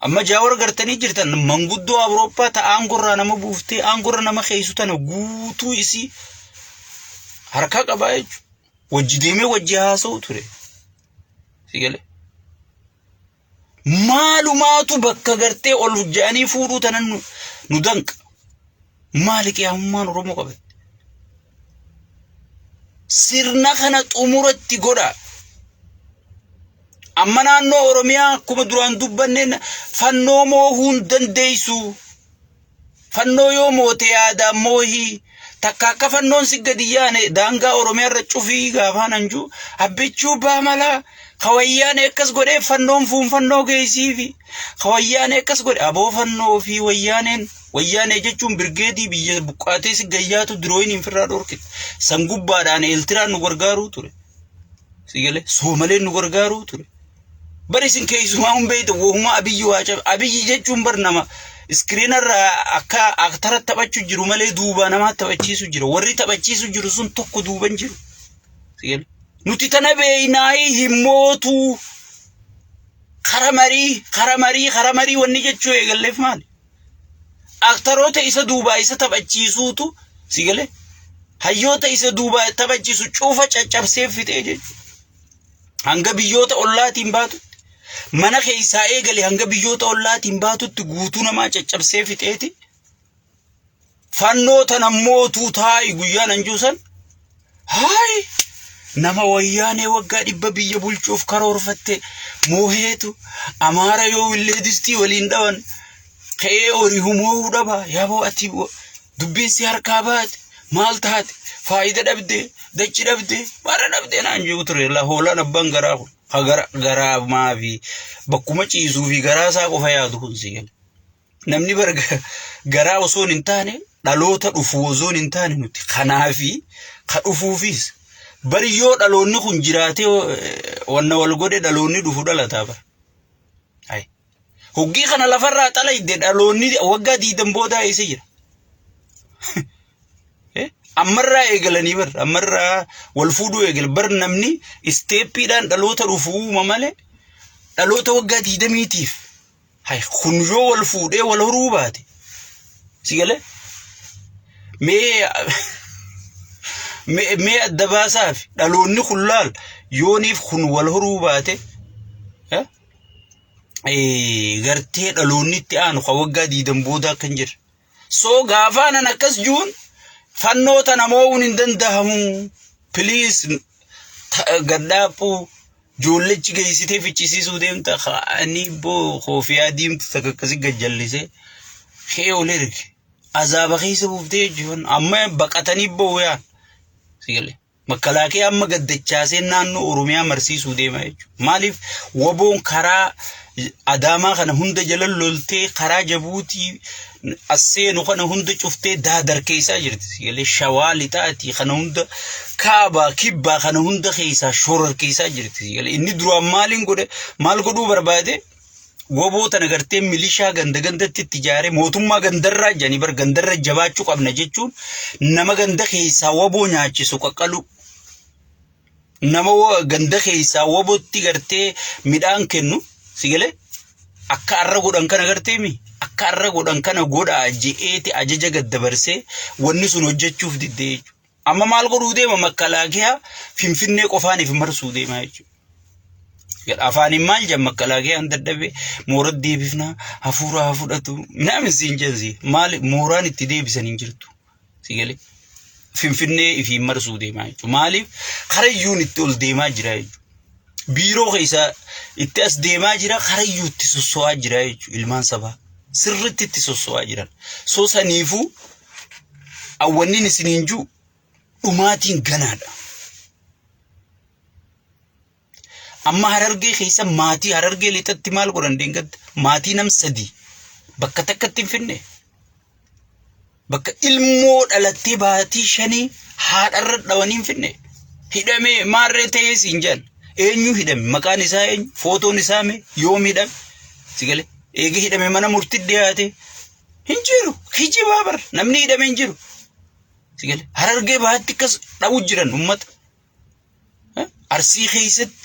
amma jaawar gartanii jirtan manguddoo Awurooppaa ta aangorraa nama buuftee aangorra nama keessu tana guutuu isii harka qabaa jechuudha. Wajji deemee wajji haasa'u ture. Sigale. Maalumaatu bakka gartee ol hojjanii fuudhuu tanan nu danqa. Maali qiyaamummaan Oromoo qabate. Sirna kana xumuratti godha. Amma naannoo Oromiyaa akkuma duraan dubbanneen fannoo moohuun dandeessu. Fannoo yoo moote yaada moohii takka akka fannoon si gadi yaane daangaa Oromiyaa irra cufii gaafaan anjuu abbichuu baamalaa kawayyaan akkas godhee fannoon fannoo geessifi kawayyaan akkas godhe aboo fannoo fi wayyaanee jechuun birgeedii biyya buqqaatee si gayyaatu dirooyin infirraa dhorkite san gubbaadhaan eeltiraan nu gargaaruu ture. Sigale Soomaleen nu gargaaruu ture. Bari sin keessumaa humbeeyte wohuma abiyyi jechuun bar nama iskiriinarraa akka aktara taphachuu jiru malee duuba nama taphachiisu jira. Warri taphachiisu jiru sun tokko duuban jiru. Sigale nuti tana beeynaayi himmootu karamarii wanni jechuu eegalleef maali? Aktaroota isa duuba isa taphachiisuutu sigale hayyoota isa duuba taphachiisu cuufa caccabsee fixee jechuudha. Hanga biyyoota ollaatiin baatutti mana keessaa eegale hanga biyyoota ollaatiin baatutti guutuu namaa caccabsee fixeeti. Fannoo tana mootuu taa'i guyyaan anjuusan haay nama wayyaanee waggaa 100 biyya bulchuuf karoorfatte mooheetu Amaara yoo illee distii waliin dhawan ka'ee horii humoo dhaba yaaboo ati dubbiin si harkaa baate maal taate faayida dhabdee dachi dhabdee bara dhabdee naan jiru ture la hoolaan abbaan garaa kun garaa maafi bakkuma ciisuu fi garaa isaa qofa yaadu kun sigale. Namni barga garaa osoo hin taane dhaloota dhufu osoo hin taane nuti kanaafi ka dhufuufis bari yoo dhaloonni kun jiraate wanna wal godhe dhaloonni dhufu dhalataa bara. Ay hogii kana lafarraa xalayde dhaloonni waggaa 20 booda eessa jira? Ammarraa eegalanii bar ammarraa wal fuudhuu eegal bar namni isteeppiidhaan dhaloota dhufuu malee dhaloota waggaa 20tiif hay kun yoo wal fuudhee wal horuu baate sigale mee adda baasaaf dhaloonni kullaal yooniif kun wal horuu baate gartee dhaloonni itti aanu ka waggaa 20 booda kan jira. So gaafaanan akkas juun fannoo tana moo'uun hin danda'amu. Please gaddaapuu joollechi geessitee fichisiisuu deemta ani boo koofiyaa diimtu takka akkasii gajjallisee kee ol erge azaaba keessa buuftee jiran amma baqatanii boo'aan sigale makkalaakee amma gaddachaasee naannoo Oromiyaa marsiisuu deema jechuudha. Maaliif waboon karaa Adaamaa kana hunda jala loltee karaa Jabuutii asseenu kana hunda cuftee daadar keessaa jirti. Sigale Shawaa lixaati kana hunda kaabaa kibbaa kana hunda keessaa shorar keessaa jirti. Sigale inni duraan maal godhuu barbaade waboota nagartee milishaa gandatti itti ijaare mootummaa gandarraa janii bar gandarra jabaachuu qabna jechuun nama ganda keessaa waboo nyaachisu qaqqalu. Nama ganda keessaa wabootti gartee midhaan kennu sigale akka arra godhan kana garteemi akka arra godhan kana godha je'eeti ajaja gaddabarsee wanni sun hojjechuuf diddee jechuudha. Amma maal godhuu deema makkalaakee Finfinnee qofaaniif marsuu deema jechuudha. Afaanin maal jedha makkalaakee dadhabee mooraa deebifnaa hafuura fudhatu namni siin jensi maal mooraan itti deebisan hin jirtu sigale Finfinnee ifi marsuu deema jechuudha. Maaliif karayyuun itti ol deemaa jira jechuudha. Biiroo keessa itti as deemaa jira karayyuu itti sosso'aa jira jechuudha. Ilmaan sabaa sirriitti itti sosso'aa jiran. So saniifuu awwannin isiniin jiru dhumaatiin ganaadha. Amma Harargee keessa maatii Harargee lixatti maal godhan deengatti maatii nam 3 bakka takkatti hin finne. Bakka ilmoo dhalattee baatii 5 haadharra dhawanii hin finne. Hidhamee maarree ta'ee siin jedhan. Eenyu hidhame maqaan isaa eenyu footoon isaa mee yoom hidhame sigale eegi hidhame mana murtii dhiyaate hin jiru kijibaa bar namni hidhame hin jiru sigale Harargee baatti kas dhawu jiran ummata Arsii keessatti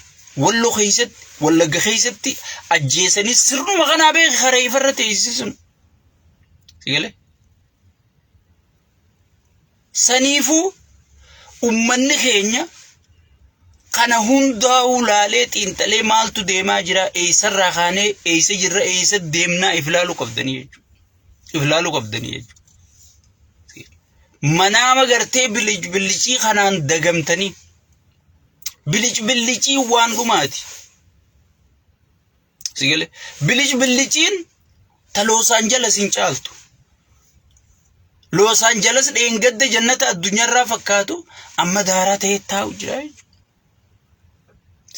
Walloo keessatti wallagga keessatti ajjeesanii sirnuma kanaa beeki haree ifarra teessisun sigale saniifuu ummanni keenya kana hundaa'u laalee xiinxalee maaltu deemaa jira eessarraa kaanee eessa jirra eessa deemnaa iflaaluu qabdanii jechuudha manaama gartee bilicii kanaan dagamtanii bilicii waan dhumaati sigale biliciin ta Los Angeles hin caaltu Los Angeles dheengadde jannata addunyaarraa fakkaatu amma daaraa ta'ee taa'u jira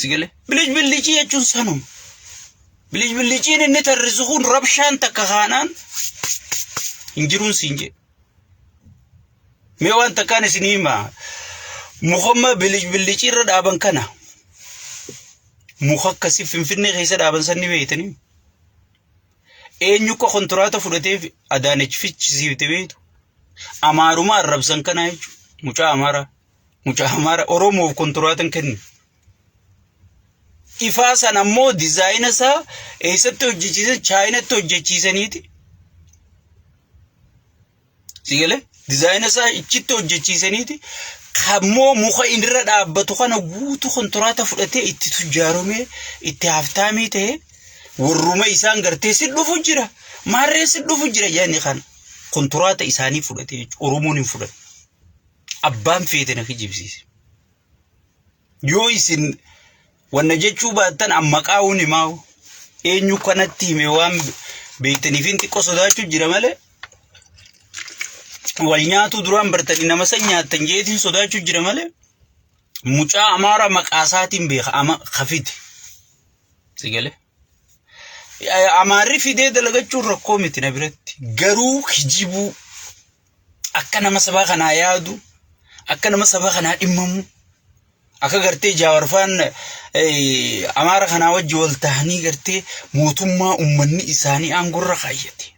sigale bilicii jechuun sanuma biliciin inni tarrisu kun rabshaan takka kaanaan hin jiruun siin jedhe mee waan takkaan isinii himaa mukamma bilicii irra dhaaban kana muka akkasii Finfinnee keessa dhaaban sanni beeytanii eenyu ko kontiraata fudhateef Adaanech fichisiifte beeytu Amaaruma arrabsan kana jechuudha mucaa Amaara Oromoof kontiraatan kennu ifaa san ammoo dizaayina isaa eessatti hojjechiisan Chaayinatti hojjechiisaniiti sigale dizaayina isaa ichitti hojjechiisaniiti kammoo muka indirra dhaabbatu kana guutuu kontiraata fudhatee itti tujjaaromee itti haftaamii ta'e warruma isaan gartee si dhufu jira maarree si dhufu jira yaani kana kontiraata isaanii fudhatee Oromoon hin fudhatu abbaan feete na kijibsiise yoo isin wanna jechuu baattan amma qaawun himaa eenyu kanatti hime waan beektaniif hin xiqqoo sodaachuu jira malee wal nyaatu duraan bartanii nama san nyaattan jeetiin sodaachuu jira malee mucaa Amaara maqaasaatiin beeka ama khafite sigale Amaarri fidee dalagachuun rakkoo miti na biratti garuu kijibuu akka nama sabaa kanaa yaadu akka nama sabaa kanaa dhimmamu akka gartee Jaawarfaan Amaara kanaa wajji wal tahanii gartee mootummaa ummanni isaanii aangorra kaayyate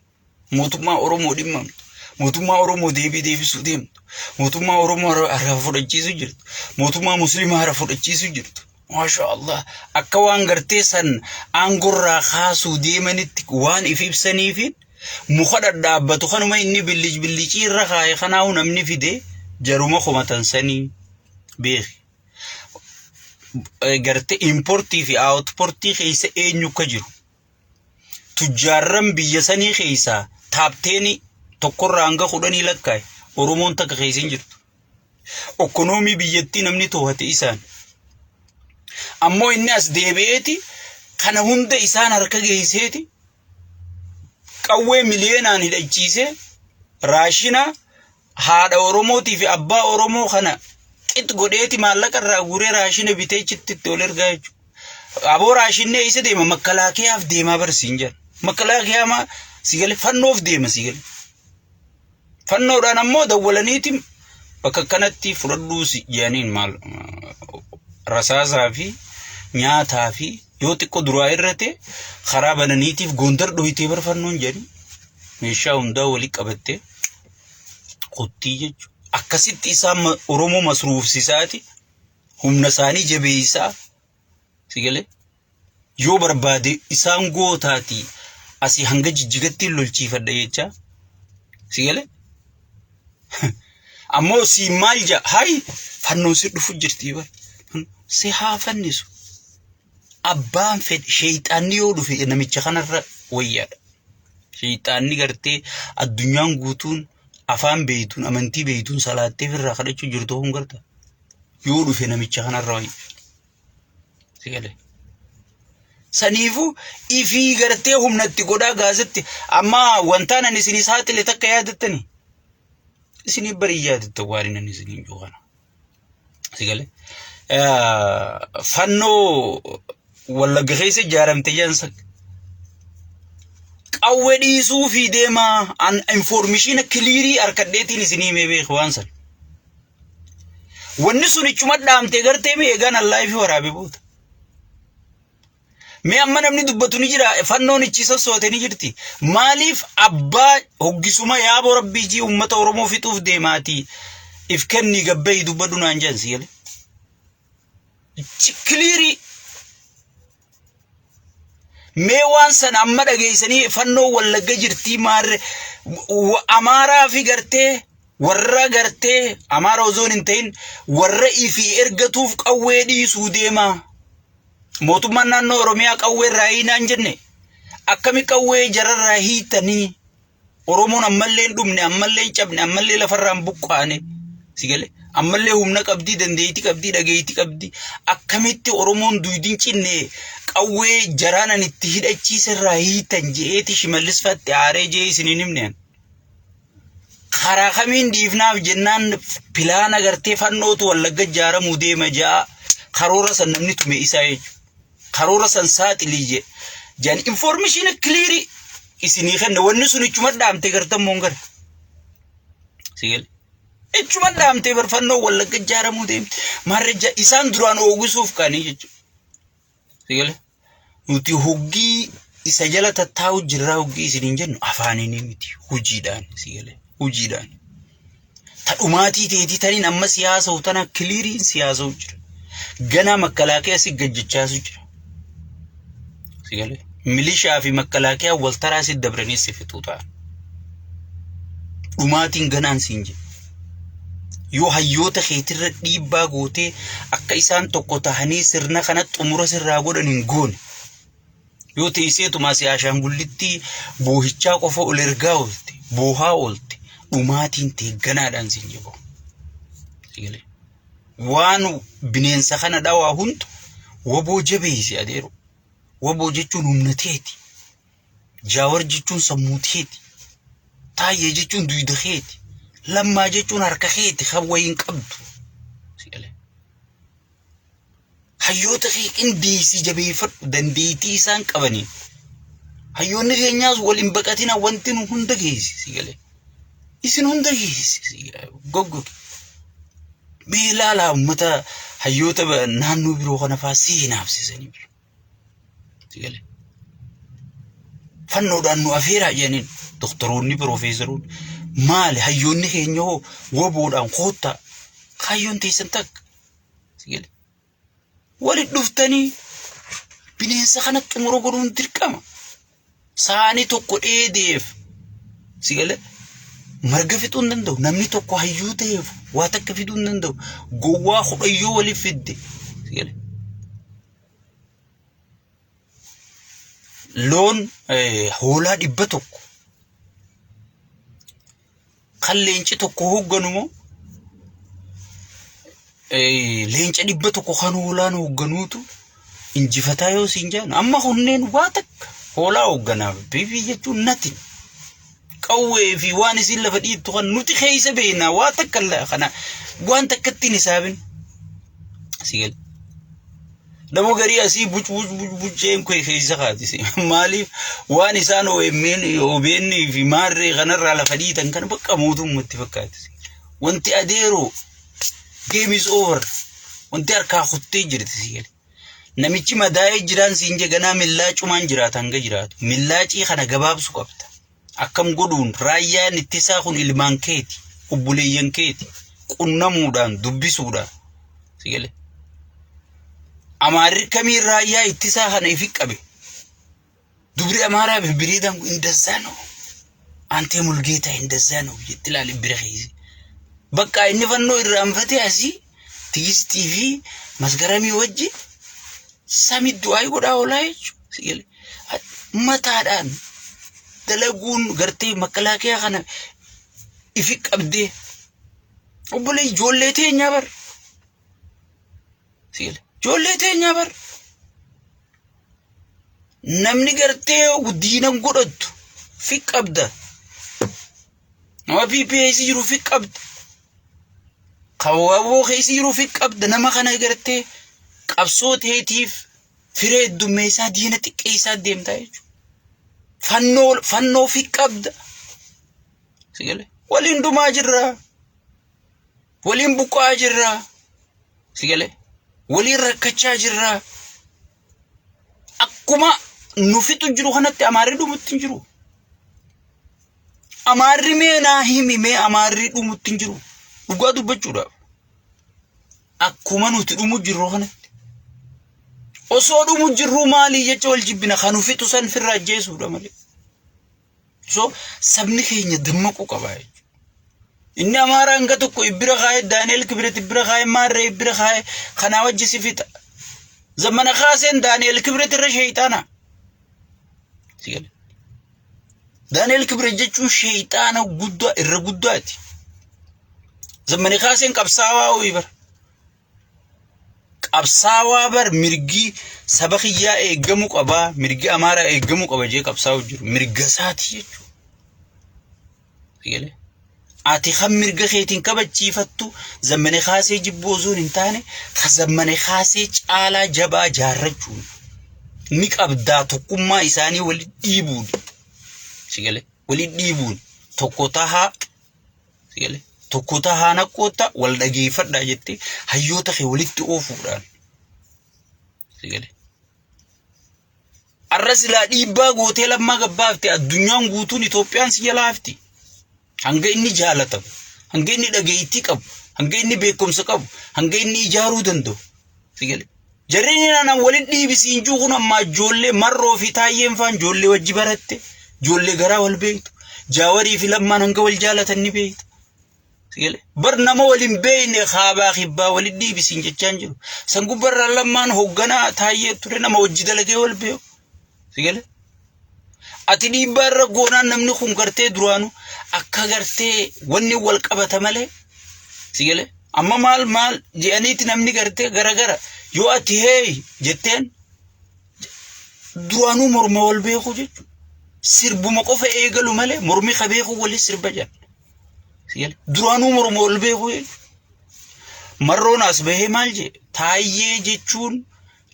mootummaa Oromoo dhimmamtu mootummaa Oromoo deebisuu deemtu mootummaa Oromoo harka fudhachiisu jirtu mootummaa Musliimaa harka fudhachiisu jirtu Masha Allah akka waan gartee san aangorraa kaasuu deemanitti waan ibsaniifin muka dhadhaabbatu kanuma inni bilicii irra kaa'e kanaahu namni fide jaruma komatan sanii beeki gartee importii fi outportii keessa eenyu akka jiru tujjaarran biyya sanii keessa taapteeni tokkorraa hanga 10 lakkaa'e Oromoon takka keessa hin jirtu ekonomii biyyattii namni to'ate isaan ammoo inni as deebi'eeti kana hunda isaan harka geesseeti qawwee miliyoonaan hidhachiise raashina haadha Oromootii fi abbaa Oromoo kana qix godheeti maallaqa irraa guuree raashina bitee chitti ol ergaa jechuudha aboo raashinne isa deema makalaakiyaaf deemaa barsiin jira makalaakiyaa sigale fannoof deema sigale fannoodhaan ammoo dawwalaniiti bakka kanatti fudhadhuusi jedhaniin maal rasaasaa fi nyaataa fi yoo xiqqoo duraa irrate karaa bananiitiif Gondar dhohitee barfannoon jedhi meeshaa hundaa walii qabattee qottii jechuudha akkasitti isaan Oromoo masruufsisaati humna isaanii jabeessaa sigale yoo barbaade isaan gootaati asii hanga Jijjigatti lolchiifadha jecha sigale ammoo si maal ja hay fannoon si dhufu jirti bar si haa fannisu abbaan fed shayxaanni yoo dhufe namicha kanarra wayyaadha shayxaanni gartee addunyaan guutuun afaan beeytuun amantii beeytuun salaattee firraa kadhachuu jirtu hun garta yoo dhufe namicha kanarra wayyaadha sigale saniifu ifii gartee humnatti godhaa gaazatti amma wantaan ani isinii saaxile takka yaadattanii isinii barii yaadatta waan inni isinii joogana sigale fannoo wallagga keessa ijaaramte jaansa qawwee dhiisuu fi deemaa an information clearii arkadheetiin isinii mee beeku waan san wanni sun ichuma dhaamtee gartee mee eegaan allaa fi waraabe boota mee amma namni dubbatu ni jira fannoon ichisa soote ni jirti maaliif abbaa hoggisuma yaaboo rabbii jii ummata Oromoo fixuuf deemaati if kenni gabbay dubbadhu naan jaansi yale clearii mee waan san amma dhageessanii fannoo wallagga jirtii maarre amaaraa fi gartee warra gartee amaara ozoon hin ta'in warra ifi ergatuuf qawwee dhiisuu deema mootummaan naannoo oromiyaa qawwee raayinaan jenne akkami qawwee jararraa hiitanii oromoon ammallee dhumne ammallee cabne ammallee lafarraan buqqaane sigale ammallee humna qabdii dandeeyti qabdii dhageeyti qabdii akkamitti oromoon duudiin cinne qawwee jaraanan itti hidhachiisarraa hiitan jeeti shimallis fatte aaree jee isiniin himneen karaa kamiin dhiifnaaf jennaan pilaana gartee fannootu wallagga jaaramuu deema jaa karoora san namni tume isaa jechuudha karoora san saaxilii jee jan information clear isinii kenne wanni sun ichuma dhaamte gartammoon gara sigale ichuma dhaamte barfannoo wallagga jaaramuu deemte marreja isaan duraan oogisuuf kaanii jechuudha sigale nuti hoggii isa jala tattaa'u jirraa hoggii isiniin jennu afaaniin miti hojiidhaan sigale hojiidhaan tadhumaatii teetii taniin amma siyaasa utana cleariin siyaasa jira gana makkalaaqee si gajjachaasu jira sigale milishaa fi makkalaaqee waltaraa si dabranii si fixuu ta'a dhumaatiin ganaan siin jedhe yoo hayyoota keetirra dhiibbaa gootee akka isaan tokko tahanii sirna kana xumura sirraa godhan hin goone yoo teesseetuma siyaashaan gullitti boohichaa qofa ol ergaa oolte boohaa oolte dhumaatiin tee ganaadhaan siin jedhu sigale waan bineensa kana dhawaa hundu waboo jabeeysi adeero waboo jechuun humnateeti jaawar jechuun sammuuteeti taayee jechuun duudakeeti lammaa jechuun harka keeti kan wayin qabdu sigale hayyoota kee qindeessi jabeeffadhu dandeettii isaan qabaniin hayyoonni keenyaas waliin baqatina wanti nu hunda geessi sigale isin hunda geessi goggoge meelaala ummata hayyoota naannoo biroo kana faa siinaafsisanii bira sigale fannoodhaan nu afeeraa jedhaniin doktoroonni piroofeesaroonni maali hayyoonni keenya hoo waboodhaan koottaa hayyoon teessan takka sigale walit dhuftanii bineensa kana xumura godhuun dirqama saani tokko dheedeef sigale marga fixuu hin danda'u namni tokko hayyuu ta'eef waa takka fiduu hin danda'u gowwaa hudhayyoo waliif fidde sigale loon hoolaa 100 kan leenci tokko hogganu moo leenca 100 kan hoolaan hogganuutu injifataa yoo siin jaan amma hunneen waa takka hoolaa hogganaaf bibi jechuun nati qawwee fi waan isin lafa dhiittu kan nuti keessa beena waa takka kana waan takkatti hisaabin sigale namo gari asii buceen koy keessa qaatisi maaliif waan isaan OBN fi maarree kanarraa lafa dhiitan kan bakka mootummatti fakkaatisi wanti adeero game is over wanti harkaa kuttee jirti sigale namichi madaa'ee jiraan siin jeganaa millaacumaan jiraatan hanga jiraatu millaacii kana gabaabsu qabda akkam godhuun raayyaan ittisaa kun ilmaan keeti obboleeyyan keeti qunnamuudhaan dubbisuudhaan sigale amaarri kamii raayyaa ittisaa kana ifi qabe dubri amaaraa bibiriidhaan indazaa ነው አንተ ሙልጌታ እንደዛ ነው ይጥላል ብረኸይ በቃ እንፈነው ይራንፈቴ አሲ ቲስ ቲቪ መስገረሚ ወጂ ሰሚዱ አይጎዳው ላይ ሲል መታዳን ደለጉን ገርቴ መከላከያ ከነ ይፍቅ አብዴ ወብለይ ጆሌቴኛ በር ሲል ጆሌቴኛ በር namni gartee diinan godhattu fi qabda nama PPS jiru fi qabda qawwaboo keessa jiru fi qabda nama kana gartee qabsoo teetiif firee dummeessaa diina xiqqeessaa deemtaa jechuudha fannoo fi qabda sigale waliin dumaa jirra waliin buqqaa jirra sigale waliin rakkachaa jirra akkuma nufitu jiru kanatti amaarri dhumutti jiru amaarri mee naa himi mee amaarri dhumutti jiru dhugaa dubbachuudhaaf akkuma nuti dhumu jiru kanatti Osoodhu mujirru maali jecha wal jibbina kanu fitu san firra jeesuudha malee. So sabni keenya dammaquu qaba. Inni Amaara hanga tokko Ibira Khaye Daani'el Kibret Ibira Khaye Maarree Ibira Khaye kana wajji sifita. Zamana Khaaseen Daani'el Kibret irra shayxaana. Sigale. Daani'el Kibret jechuun shayxaana guddaa irra guddaati. Zamana Khaaseen qabsaawaa uyibar. Qabsaawaa bar mirgi saba kiyyaa eeggamu qaba, mirgi Amaara eeggamu qaba jee qabsaa'u jiru. Mirga saati jechuudha. Sigale. Ati kham mirga keetiin kabachiifattu Zamana Khaasee jibboozuun hin taane Zamana Khaasee caalaa jabaa jaarrachuun ni qabdaa tokkummaa isaanii walitti dhiibuun. Sigale. Walitti dhiibuun tokko tahaa. Sigale. Tokko tahaa naqoota wal dhageeffadhaa jettee hayyoota kee walitti oofuudhaan. Sigale. Arrasilaa dhiibbaa gootee lammaa gabbaafte addunyaan guutuun Itoophiyaan si jalaafti. Hanga inni jaalatamu, hanga inni dhageettii qabu, hanga inni beekumsa qabu, hanga inni ijaaruu danda'u. Sigale. Jarreen naan walitti dhiibisiin juuqun amma ijoollee marroo fi taayyeen faan ijoollee wajji baratte, ijoollee garaa wal beektu, jaawarii fi lammaan hanga wal jaalatan ni beektu. Sigale. Bar nama waliin beekne khaabaa khibbaa walitti dhiibisiin jechaan jiru. San gubbarraan lammaan hoogganaa taayyee ture nama wajji dalagee wal beeku. Sigale. Ati dhiibbaa irra goonaan namni kun gartee duraanu akka gartee wanni wal qabata malee. Sigale. Amma maal je'aniiti namni gartee gara yoo ati hey jetteen duraanuu morma wal beeku jechuudha. Sirbuma qofa eegalu malee mormi qabeeku wali sirba jaan. Sigale. Duraanuu morma wal beeku jechuudha. Marroon as bahee maal jee taayyee jechuun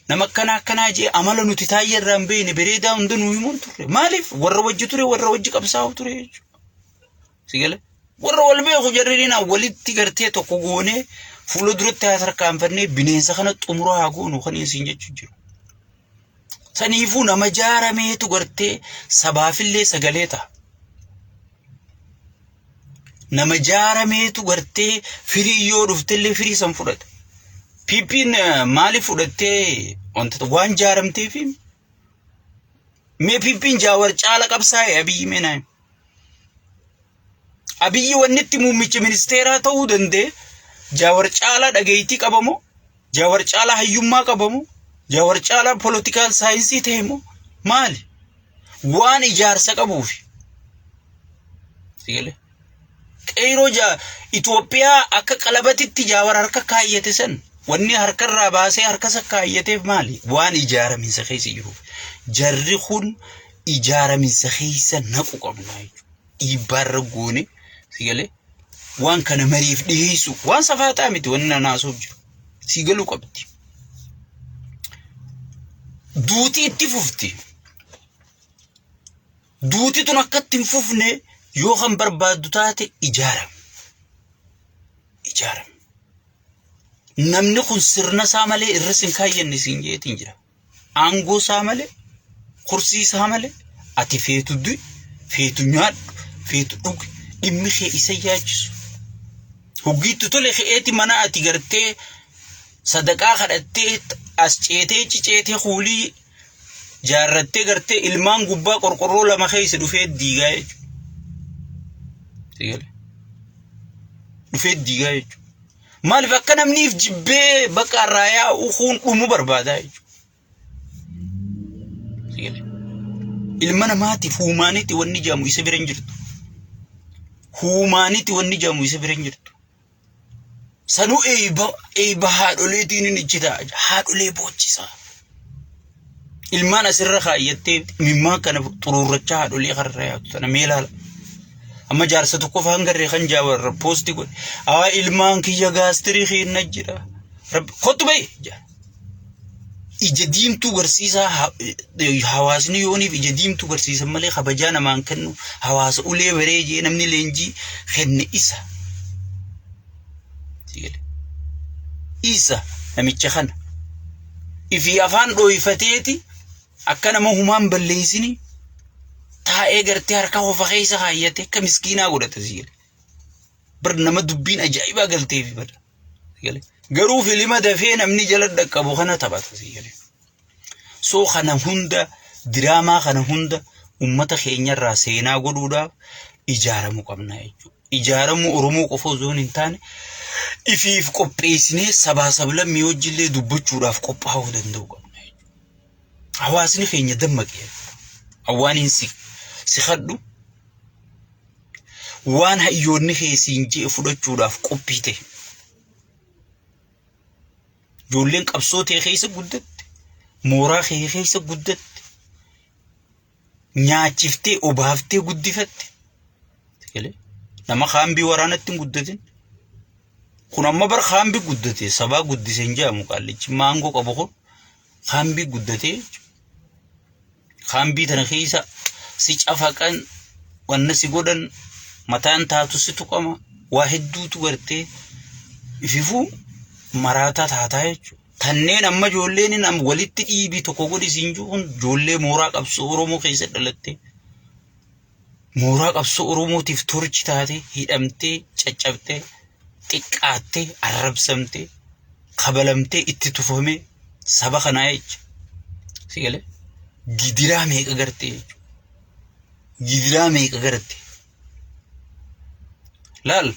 nama akkanaa jee amala nuti taayyee irraa hin beekne bareedaa hunda nuu himuun turre. Maaliif warra wajji ture warra wajji qabsaa'u ture jechuudha. Sigale. Warra wal beeku jarriin walitti gartee tokko goonee fuula duratti haa tarkaanfannee bineensa kana xumuraa haa goonu kan isin jechuu jiru. Saniifuu nama jaarameetu gartee sabaafillee sagalee ta'a. Nama jaarameetu gartee firii yoo dhuftellee firii san fudhata. Piippiin maaliif fudhattee wanta waan jaaramteef mee piippiin jaawar caala qabsaa'e Abiyyi meenaa. Abiyyi wannitti muummicha ministeeraa ta'uu danda'e jaawar caala dhageettii qabamoo jaawar caala hayyummaa qabamoo jaawar caala political saayinsii ta'emoo maali waan ijaarsa qabuufi. Sigale. Qeyroo Itoophiyaa akka qalabatitti jaawar harka kaayyate san wanni harkarraa baasee harka isa kaayyateef maali waan ijaaraminsa keessa jiruuf. Jarri kun ijaaraminsa keessa naqu qabna jechuudha. Dhiibbaarra goone. Sigale. Waan kana mariif dhiyeessu waan safaataa miti wanni nanaasuuf jiru. Sigaluu qabdi. Duuti itti fufti. Duuti tun akkatti hin fufne yoo kan barbaaddu taate ijaaram. Ijaaram. Namni kun sirna isaa malee irra sin kaayyanne siin jeetiin jira. Aangoo isaa malee, kursii isaa malee, ati feetu du'i, feetu nyaadhu, feetu dhugi, dhimmi kee isa yaachisu. Hoggiitti tole ke'eeti mana ati gartee sadaqaa kadhattee as ceetee ciceetee kuulii jaarrattee gartee ilmaan gubbaa qorqorroo lama keessa dhufee diigaa jechuudha. Sigale. Dhufee diigaa jechuudha. Maaliif akka namniif jibbee bakka raayaa ukuun dhumu barbaadaa jechuudha. Sigale. Ilma namaatiif huumaanitti wanni jaamu isa bira hin jirtu. Huumaanitti wanni jaamu isa bira hin jirtu. Sanuu eeba haadholeetiin hin ijjitaa haadholee boochisaa. Ilmaan asirra kaayyattee mimmaa kana xuruurrachaa haadholee karra yaatu sana meelaala. Amma jaarsa tokko faan garree kan jaawarra poosti godhe. Ilmaan kiyya gaastirii keenya jira. Kottu bahe ija diimtuu garsiisaa hawaasni yooniif ija diimtuu garsiisan malee kabajaa namaan kennu hawaasa ulee bareejee namni leenjii kenne isa. Isa namicha kana ifi afaan dhooyfateeti akka nama humaan balleessini taa'ee gartee harka qofa keessa kaayyate akka miskiinaa godhata sigale. Bar nama dubbiin ajaa'ibaa galteefi bada sigale. Garuu filima dafee namni jala dhaqqabu kana taphata sigale. So kana hunda diraamaa kana hunda ummata keenyarraa seenaa godhuudhaaf ijaaramu qabna jechuudha. Ijaaramu Oromoo qofa osoo hin taane ifiif qopheessinee sabaa sablammii wajjillee dubbachuudhaaf qophaa'uu danda'u qabna jechuudha. Hawaasni keenya dammaqee awwaaniin si hadhu waan hayyoonni keessiin jee fudhachuudhaaf qophii ta'e. Ijoolleen qabsoo ta'e keessa guddatte, mooraa keessa guddatte, nyaachiftee obaaftee guddifatte. Nama haambii waraanatti hin guddatin. Kun amma bar haambii guddate sabaa guddisee hin jaamu qaallichi maangoo qabu kun haambii guddate. Haambii tana keessa si cafaqan wanna si godhan mataan taatu si tuqama waa hedduutu gartee ififuu maraataa taataa jechuudha. Tanneen amma ijoolleen amma walitti dhiibii tokko godhisiin jiru kun ijoollee mooraa qabsoo Oromoo keessa dhalatte. Mooraa qabsoo Oromootiif torchi taate hidhamtee caccabtee xiqqaattee arrabsamtee kabalamtee itti tufamee saba kanaa jecha. Si galee gidiraa meeqa gartee jechuudha. Gidiraa meeqa gartee. Laal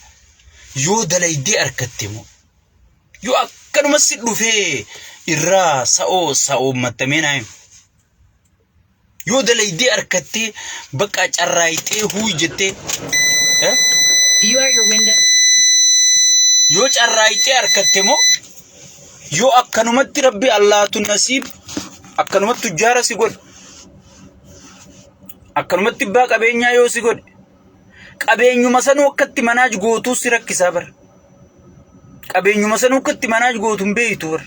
yoo dalaydee argatte moo yoo akkanuma si dhufee irraa sa'oo mattamee naayim. Yoo dalaydee argattee bakka carraayitee huu jettee You at your window. yoo carraayitee argatte moo yoo akkanumatti rabbi Allaatu nasiib akkanumatti tujjaara si godhe akkanumatti baa qabeenyaa yoo si godhe qabeenyuma sanuu akkatti manaaj gootuu si rakkisaa bara. Qabeenyuma sanuu akkatti manaaj gootuun beeytu bara.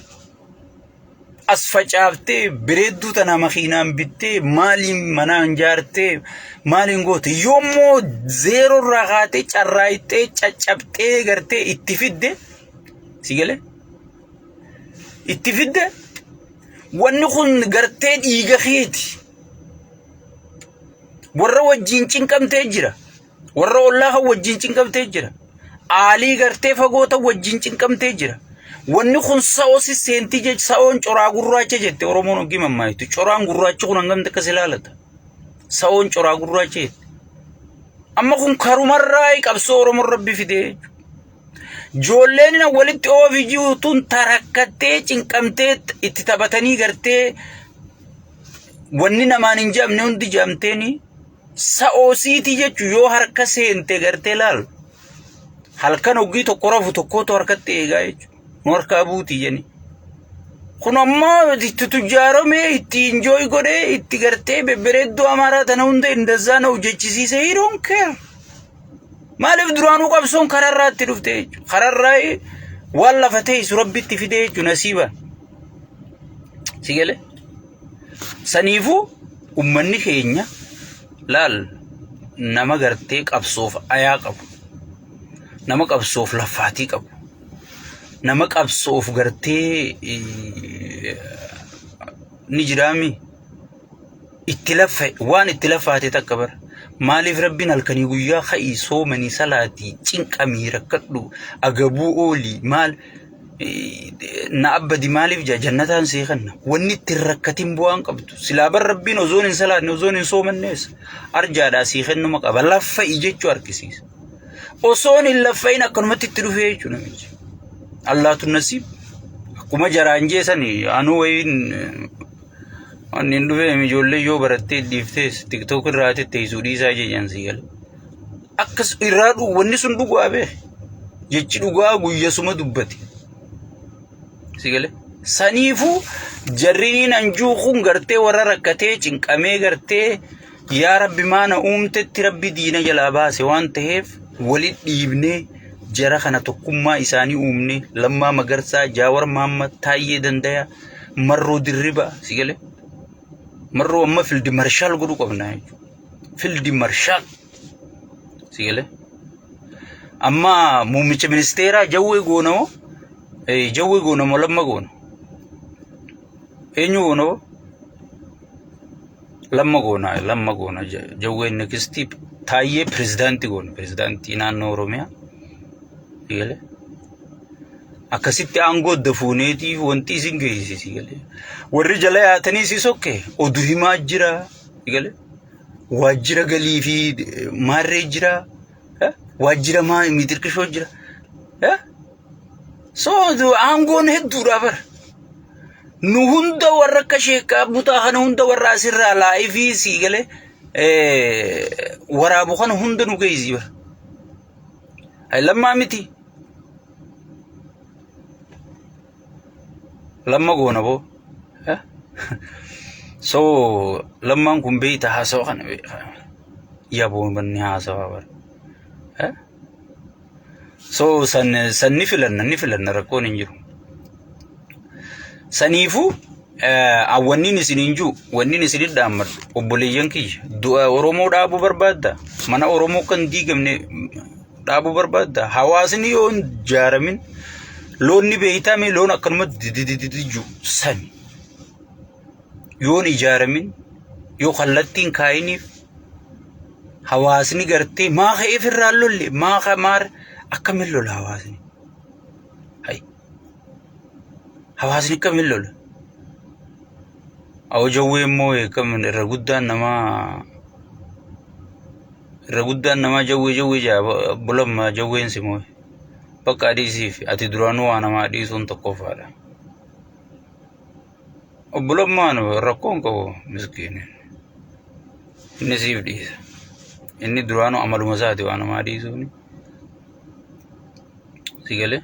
As facaaftee bireedduu tana makiinaan bittee maaliin manaan jaartee maaliin goote yoommoo zeeroo irraa kaatee carraayitee caccabtee gartee itti fidde si galee itti fidde wanni kun gartee dhiiga keeti. Warra wajjin cinqamtee jira. Warra ollaa wajjin cinqamtee jira. Aalii gartee fagoota wajjin cinqamtee jira. Wanni kun sa'oosi seentii jecha sa'oon coraa gurraacha jette Oromoon hogii mammaayitu. Coraan gurraachi kun hangamte akkas ilaalata. Sa'oon coraa gurraacha jette. Amma kun karumarraa qabsoo Oromoon rabbi fidee. Ijoolleen walitti oofii jiruutuun tarakkattee cinqamtee itti taphatanii gartee wanni namaan hin jaamne hundi jaamteeni. Sa'oosiiti jechuun yoo harka seente gartee laal. Halkan hogii tokko rafu tokkootu harkatti eegaa jechuudha. Harkaa buutii jenni. Kun ammoo itti tujjaaramee itti injooy godhee itti gartee bebbereedduu amaaraa tana hunda indazaa na hojjechisiise he don't care. Maaliif duraanuu qabsoon kararraa itti dhufte jechuudha. Kararraa waan lafa ta'e isu rabbitti fidee jechuudha nasiiba. Si galee? Saniifuu ummanni keenya laal nama gartee qabsoof ayaa qabu. Nama qabsoof lafaatii qabu. Nama qabsoof gartee ni jiraami itti lafa waan itti lafaate takka bara. Maaliif rabbiin halkanii guyyaa ka'ii soomanii salaatii cinqamii rakkadhu agabuu oolii maal na abbadi maaliif jannataan seeqanna wanni itti rakkatiin bu'aan qabdu silaa bar rabbiin ozoon hin salaatne ozoon hin soomannees arjaadhaa seeqannuma qaba lafa ijechuu harkisiisa. Osoon hin lafain akkanumatti itti dhufee jechuudha namichi. Allaatu nasiib akkuma jaraan jeesanii anuu wayiin annin dhufee ijoollee yoo barattee dhiiftees TikTok irraa teessuu dhiisaa jedhan si gala. Akkas irraa wanni sun dhugaa bee jechi dhugaa guyyasuma dubbate. Si gala. Saniifuu jarriin anjuu kun gartee warra rakkatee cinqamee gartee yaa rabbi maana uumtetti rabbi diina jalaa baase waan ta'eef walit dhiibnee jara kana tokkummaa isaanii uumne Lammaa Magarsaa Jaawar Mahammad Taayyee Dandaya Marroo Dirriba si galee marroo amma fildi marshaal godhu qabna fildi marshaal si galee amma muummicha ministeeraa Jawwee Goonamoo Jawwee Goonamoo Lamma Goona eenyu Goonamoo Lamma Goona Jawwee next Taayyee pirezidaantii Goona pirezidaantii naannoo Oromiyaa. akkasitti aangoo dafuuneetii wanti isin geessisi galee warri jala yaatanii si sokke oduu himaa jira galee waajjira galii fi maarree jira waajjira miitirkishoo jira so aangoon hedduudha bara nu hunda warra akka sheekaa butaa kana hunda warra asirraa laayifii si galee waraabu kana hunda nu geessi bara ay lammaa miti lamma goona boo so lammaan kun beeyta haasawa kana yaaboo banni haasawa bara so sanni filanna rakkoon hin jiru saniifu wanniin isiniin jiru wanniin isinit dhaammadhu obboleeyyan kiyya du'a Oromoo dhaabuu barbaadda mana Oromoo kan diigamne dhaabuu barbaadda hawaasni yoo hin jaaramin loonni beeytame loon akkanuma didididiju sani yoon ijaaramin yoo kallattiin kaayiniif hawaasni gartee maa ka'eef irraa lolle maa maar akkamin lola hawaasni hay hawaasni akkamin lola awo jawwee immoo eekamin irra guddaan namaa jawwee jaaba bulamma jawween si mooye bakka adiisiif ati duraanuu waa namaa adiisuun tokkoffaadha obbulammaan rakkoon qabu miskiin inni siif dhiisa inni duraanuu amaluma isaati waa namaa adiisuuni si galee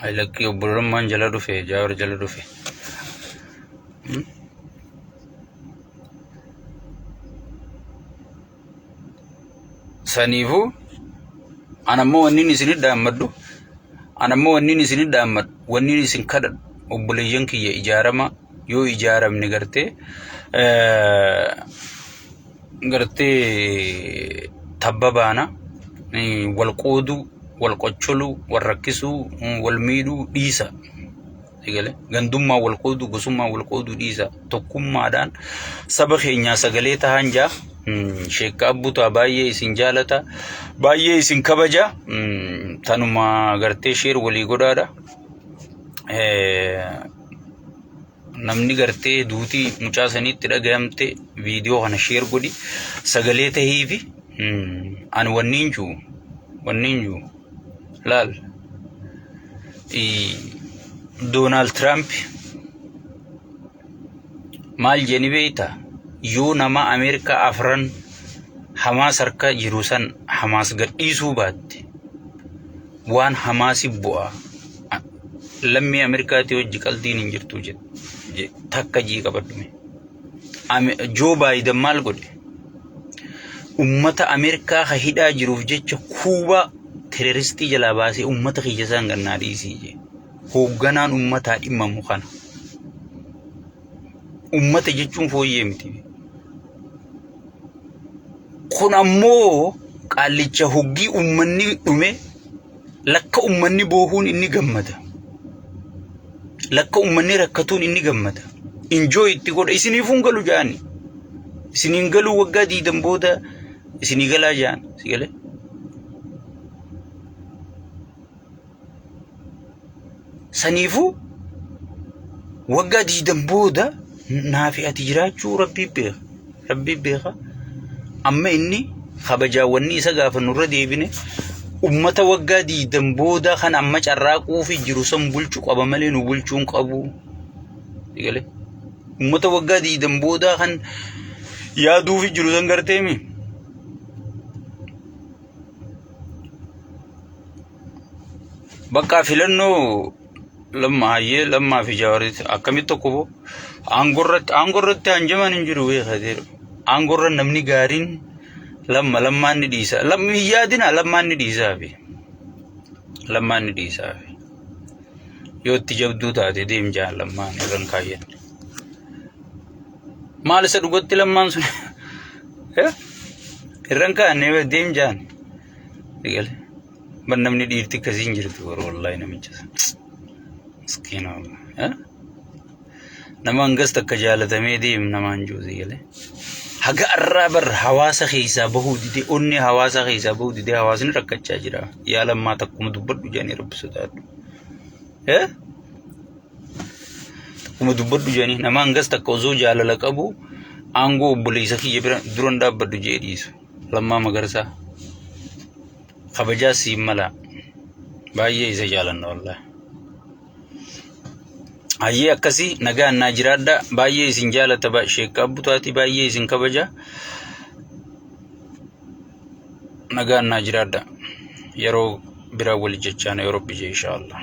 ay lakkii obbulammaan jala dhufe jaawar jala dhufe saniifu anammoo wanniin isinit dhaammadhu wanniin isin kadhadhu obboleeyyan kiyya ijaarama yoo ijaaramne gartee tabba baana wal qooduu wal qocholuu wal rakkisuu wal miidhuu dhiisa sigale gandummaa wal qooduu gosummaa wal qooduu dhiisa tokkummaadhaan saba keenyaa sagalee tahan jaa sheekka abbutaa baay'ee isin jaalata baay'ee isin kabaja tanuma gartee sheer walii godhaadha namni gartee duutii mucaa saniitti dhagayamte viidiyoo kana sheer godhi sagalee tahiifi an wanniin juu laal Donald Trump maal jeni beeyta yoo nama Ameerikaa afran Hamaas harka jiru san Hamaas gadhiisuu baatte waan Hamaasi bu'a lammii Ameerikaatti hojii qaldiin hin jirtu jedhe takka jii qabadhume Joe Biden maal godhe ummata Ameerikaa ka hidhaa jiruuf jecha Kuubaa terroristii jalaa baasee ummata kiyya isaan gannaa dhiisii je hoogganaan ummataa dhimmamu kana ummata jechuun fooyyee miti kun ammoo qaallicha hoggii ummanni dhume lakka ummanni boohuun inni gammada lakka ummanni rakkatuun inni gammada enjoy itti godha isiniifuun galu jaani isiniin galuu waggaa 20 booda isinii galaa jaan sigale saniifu waggaa 20 booda naafi ati jiraachuu rabbii beeka amma inni kabajaawwanni isa gaafa nurra deebine ummata waggaa 20 booda kan amma carraaquu fi jiru san bulchu qaba malee nu bulchuun qabu digale ummata waggaa 20 booda kan yaaduu fi jiru san garteemi bakka filannoo lammaa fi jaawarit akkamitti tokko aangorratti hanjaman hin jiru beekadeeru aangorra namni gaariin lammaan ni dhiisa lammi yaadina lammaan ni dhiisaafi yoo itti jabduu taate deem jaan lammaan irran kaayyan maal isa dhugatti lammaan sun irran kaayyan deem jaan digale ban namni dhiirti akkasiin jirtu wallahi namicha miskiina nama hangas takka jaalatamee deem namaan juusi gale haga arrabar hawaasa keessa bahuu dide onni hawaasa keessa bahuu dide hawaasni rakkachaa jira yaa lammaa takkuma dubbadhu jedhanii rabbisotaadhu takkuma dubbadhu jedhanii nama hangas takka osoo jaalala qabu aangoo obboleessa kiyya bira duran dhaabbadhu jedhiisu lammaa magarsaa kabajaa siin mala baay'ee isa jaalanna wallahi ayyee akkasi nagaan naa jiraadha baay'ee isin jaalata ba sheekka abbutaati baay'ee isin kabaja nagaan naa jiraadha yeroo bira wal jechaan Euroopi je inshallah